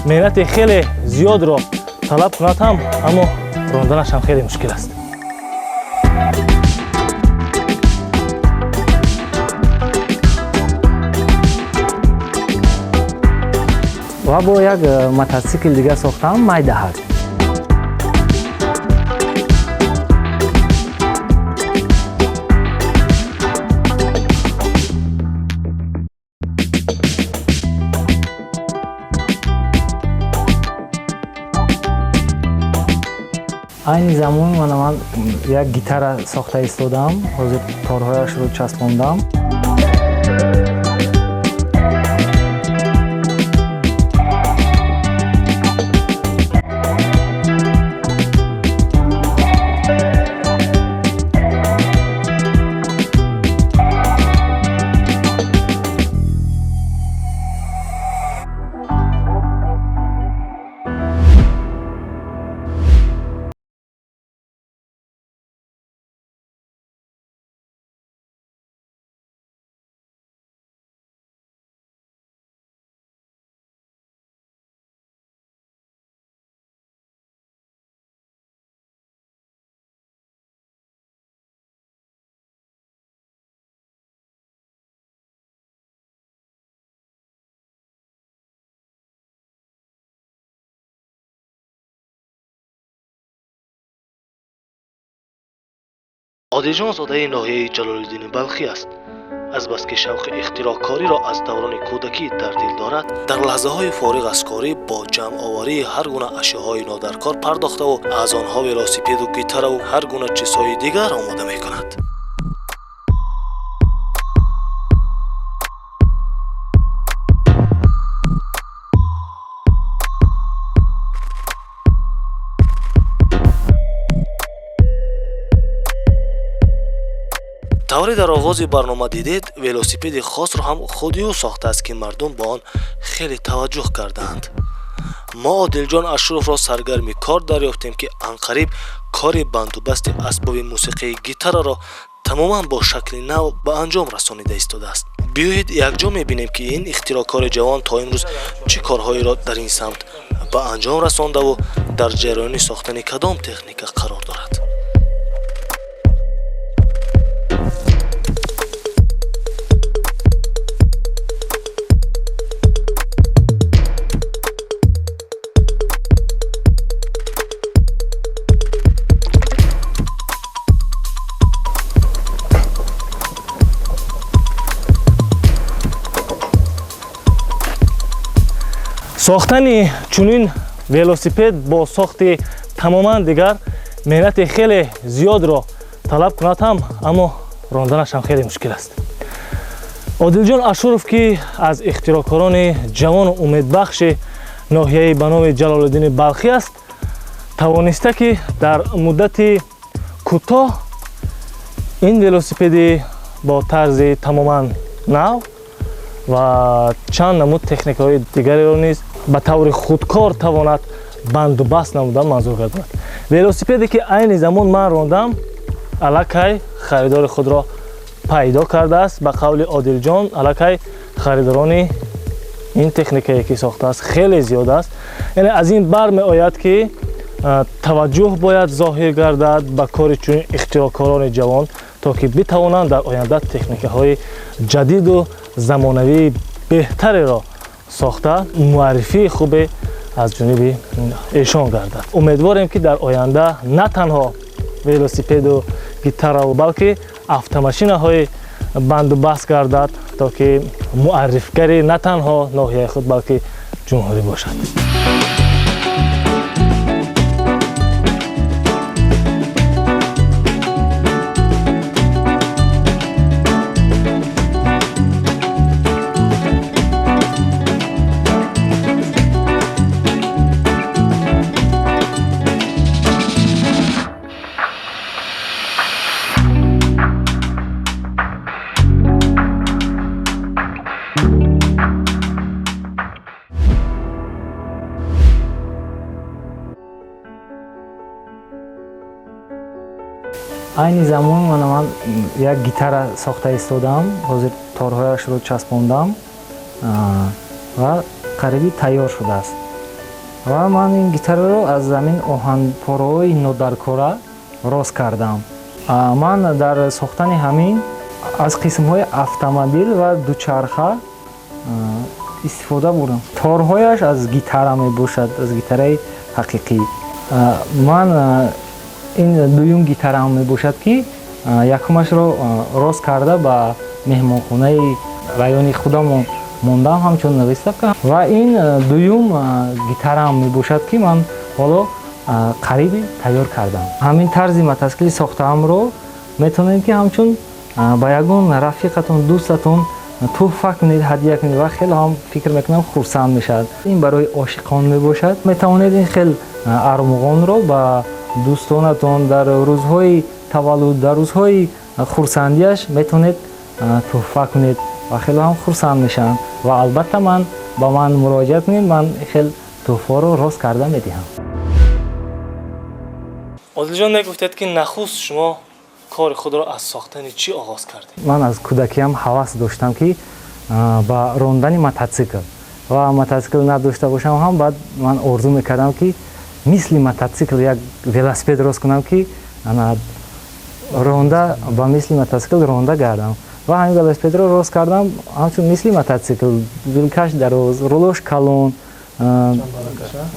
меҳнати хеле зиёдро талаб кунад ҳам, аммо ронданаш ҳам хеле мушкил аст. ва бо як мотоцикл дига сохтам май даҳад. айни замон ман як гитара сохта истодам. ҳозир торҳояшро часпондам. одилҷон зодаи ноҳияи ҷалолиддини балхӣ аст. азбаски шавқи ихтироъкориро аз даврони кӯдакӣ дар дил дорад, дар лаҳзаҳои фориғ аз корӣ бо ҷамъоварии ҳар гуна ашёҳои нодаркор пардохтаву аз онҳо велосипеду гитараву ҳар гуна чизҳои дигар омода мекунад. тавре дар оғози барнома дидед, велосипеди хосро ҳам худи ӯ сохтааст ки мардум ба он хеле таваҷҷӯҳ кардаанд. мо Одилҷон Ашуровро саргарми кор дарёфтем ки анқариб кори бандубасти асбоби мусиқии гитараро тамоман бо шакли нав ба анҷом расонида истодааст. биёед якҷо мебинем ки ин ихтироъкори ҷавон то имрӯз чӣ корҳоеро дар ин самт ба анҷом расондаву дар ҷараёни сохтани кадом техника қарор дорад. сохтани чунин велосипед бо сохти тамоман дигар меҳнати хеле зиёдро талаб кунад ҳам, аммо ронданаш ҳам хеле мушкил аст. Одилҷон Ашуров ки аз ихтироъкорони ҷавону умедбахши ноҳияи ба номи Ҷалолиддини Балхӣ аст, тавониста ки дар муддати кӯтоҳ ин велосипеди бо тарзи тамоман нав ва чанд намуд техникаҳои дигареро низ ба таври худкор тавонад банду баст намудан манзур гардонад. велосипеде ки айни замон ман рондам, аллакай харидори худро пайдо кардааст. ба қавли Одилҷон, аллакай харидорони ин техникае ки сохтааст хеле зиёд аст. яъне аз ин бар меояд ки таваҷҷӯҳ бояд зоҳир гардад ба кори чунин ихтироъкорони ҷавон, то ки битавонанд дар оянда техникаҳои ҷадиду замонавии беҳтареро сохта муаррифии хубе аз ҷониби эшон гардад. умедворем ки дар оянда на танҳо велосипеду гитараву балки автомашинаҳои бандубаст гардад, то ки муаррифгари на танҳо ноҳияи худ балки ҷумҳурӣ бошад. айни замон ман як гитара сохта истодам. ҳозир торҳояшро часпондам ва қариби тайёр шудааст. ва ман ин гитараро аз замин оҳанпораҳои нодаркора рост кардам. Ман дар сохтани ҳамин аз қисмҳои автомобил ва дучарха истифода бурдам. Торҳояш аз гитара мебошад, аз гитараи ҳақиқӣ. Ман ин дуюм гитараам мебошад, ки якумашро рост карда ба меҳмонхонаи райони худамон мондам ҳамчун выставка. Ва ин дуюм гитараам мебошад, ки ман ҳоло қариб тайёр кардам. Ҳамин тарзи мотоцикли сохтаамро метавонед, ки ҳамчун ба ягон рафиқатон, дӯстатон туҳфа кунед, ҳадия кунед ва хеле ҳам фикр мекунам хурсанд мешавад. Ин барои ошиқон мебошад. Метавонед ин хел армуғонро ба дӯстонатон дар рӯзҳои таваллуд, дар рӯзҳои хурсандиаш метавонед туҳфа кунед ва хеле ҳам хурсанд мешаванд. Ва албатта ба ман муроҷиат кунед, ман хел туҳфаро рост карда медиҳам. одилҷон мегуфтед, ки нахуст шумо кори худро аз сохтани чӣ оғоз кардед? Ман аз кӯдакиям ҳавас доштам, ки ба рондани мотоцикл ва мотоцикл надошта бошам ҳам баъд ман орзу мекардам, ки мисли мотоцикл як велосипед рост кунам, ки ронда ба мисли мотоцикл ронда гардам. Ва ҳамин велосипедро рост кардам ҳамчун мисли мотоцикл, вилкаш дароз, рулош калон,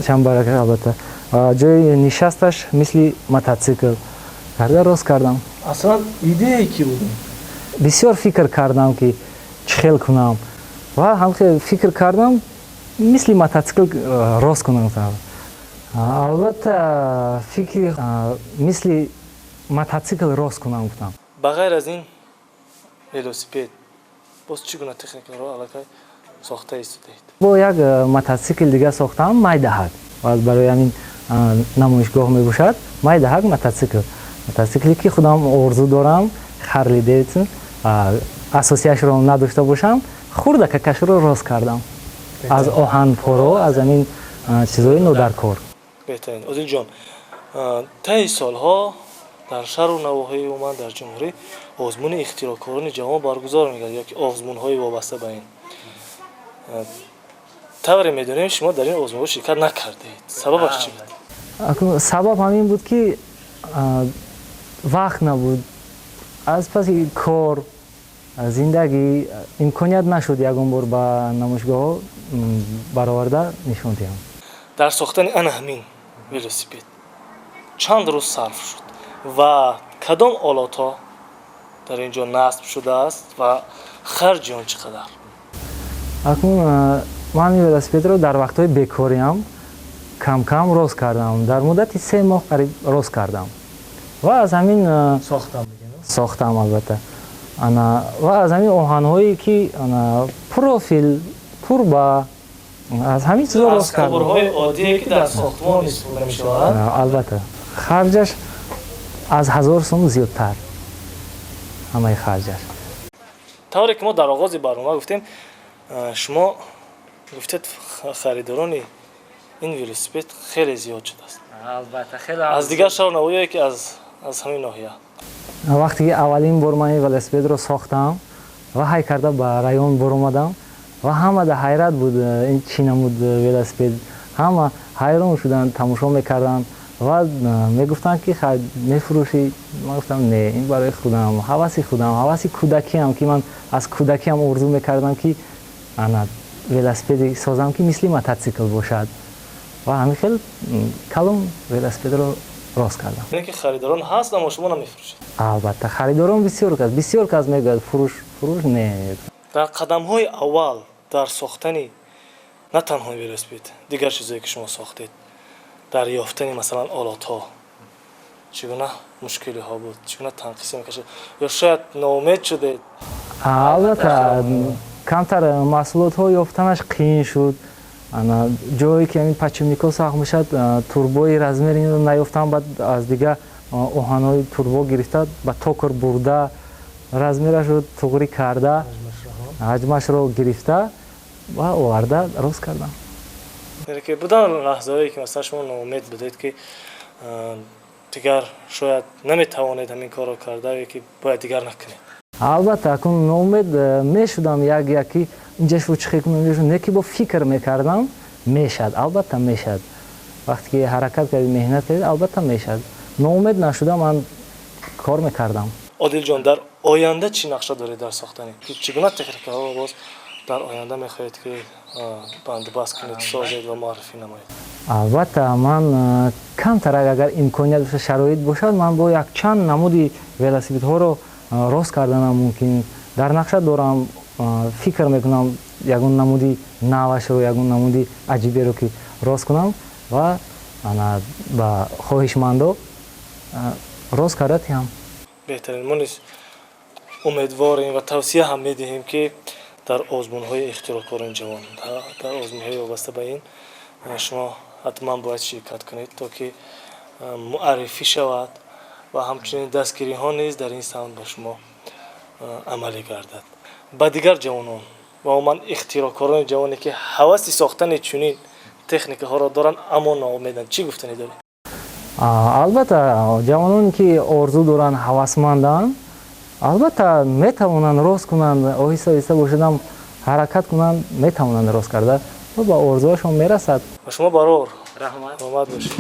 чамбаракаш албатта, ҷои нишасташ мисли мотоцикл карда рост кардам. аслан идея ки буд? Бисёр фикр кардам, ки чӣ хел кунам ва ҳамхел фикр кардам мисли мотоцикл рост кунам. Албатта фикри мисли мотоцикл рост кунам гуфтам. ба ғайр аз ин велосипед боз чӣ гуна техникаро аллакай сохта истодаед? Бо як мотоцикл дига сохтам, майдаҳак. Барои ҳамин намоишгоҳ мебошад, майдаҳак мотоцикл. Мотоцикле, ки худам орзу дорам, Харли Дэвидсон, асосияшро надошта бошам, хурдакакашро рост кардам. Аз оҳанпоро, аз ҳамин чизҳои нодаркор. беҳтарин. одилҷон, таи солҳо дар шаҳру навоҳии умуман дар ҷумҳурӣ озмуни ихтирокорони ҷавон баргузор мегардад, ёки озмунҳои вобаста ба ин. тавре медонем шумо дар ин озмунҳо ширкат накардед. Сабабаш чӣ буд? Сабаб ҳамин буд, ки вақт набуд. Аз паси кор, зиндагӣ имконият нашуд ягон бор ба намоишгоҳҳо бароварда нишон диҳам. дар сохтани ана ҳамин велосипед чанд рӯз сарф шуд ва кадом олотҳо дар ин ҷо насб шудааст ва харҷи он чӣ қадар? Акнун ман ин велосипедро дар вақтҳои бекориам кам рост кардам. Дар муддати 3 моҳ қариб рост кардам. Ва аз ҳамин сохтам албатта. Ва аз ҳамин оҳанҳое, ки профил, турба, аз ҳамин чизо рост кардам. аз қабурҳои оддие, ки дар сохтмон истифода мешавад? Албатта. Харҷаш аз 1000 сум зиёдтар. ҳамаи харҷаш. тавре ки мо дар оғози барнома гуфтем, шумо гуфтед харидорони ин велосипед хеле зиёд шудааст. Албатта, хеле аз дигар шаҳру навоҳие, ки аз ҳамин ноҳия. вақте ки аввалин бор ман ин велосипедро сохтам ва ҳай карда ба район боромадам ва ҳама дар ҳайрат буд, ин чӣ намуд велосипед. Ҳама ҳайрон шуданд, тамошо мекарданд ва мегуфтанд, ки мефурӯшӣ? Ман гуфтам не, ин барои худам, ҳаваси кӯдакиам, ки ман аз кӯдакиам орзу мекардам, ки велосипеди созам, ки мисли мотоцикл бошад. ва ҳамин хел калон велосипедро рост кардам. ин ки харидорон ҳаст, аммо шумо намефурӯшед? Албатта, харидорон бисёр кас мегӯяд фурӯш не. дар қадамҳои аввал дар сохтани на танҳо велосипед, дигар чизое, ки шумо сохтед, дар ёфтани масалан олотҳо чӣ гуна мушкилиҳо буд? Чӣ гуна танқисӣ мекашид? ё шояд ноумед шудед? Албатта, камтар маҳсулотҳо ёфтанаш қиин шуд. ҷое ки ҳамин подшипникҳо сахт мешад, турбои размери инро наёфтам, баъд аз дигар оҳанҳои турбо гирифта ба токор бурда, размерашро туғрӣ карда, ҳаҷмашро гирифта ва оварда рост кардам. Будан лаҳзаҳое, ки масалан шумо ноумед будед, ки дигар шояд наметавонед ҳамин корро карда, ё ки бояд дигар накунед? Албатта, акун ноумед мешудам як ки инҷашро чӣ кунам, не ки бо фикр мекардам, мешад, албатта мешад. вақте ки ҳаракат кардед меҳнат кардед албатта мешавад. ноумед нашуда ман кор мекардам. одилҷон, дар оянда чӣ нақша доред дар сохтани чӣ гуна техникаҳо боз дар оянда мехоҳед ки бандбаст кунед, созед ва муаррифӣ намоед? албатта ман камтарак агар имконият боша, шароит бошад, ман бо якчанд намуди велосипедҳоро рост карданам мумкин. дар нақша дорам, фикр мекунам ягон намуди навашро, ягон намуди аҷиберо ки рост кунам ва ба хоҳишмандо рост карда диҳам. беҳтарин. мо низ умедворем ва тавсия ҳам медиҳем ки дар озмунҳои ихтироъкорони ҷавон, дар озмунҳои вобаста ба ин шумо ҳатман бояд ширкат кунед, то ки муаррифӣ шавад ва ҳамчунин дастгириҳо низ дар ин самт ба шумо амалӣ гардад. ба дигар ҷавонон ва умуман ихтироъкорони ҷавоне ки ҳаваси сохтани чунин техникаҳоро доранд, аммо ноумеданд, чӣ гуфтанӣ доред? албатта ҷавононе ки орзу доранд, ҳавасманданд, албатта метавонанд рост кунанд, оҳиста оҳиста бошадам ҳаракат кунанд, метавонанд рост карда ва ба орзуашон мерасад. ба шумо барор. раҳмат. омад бошед.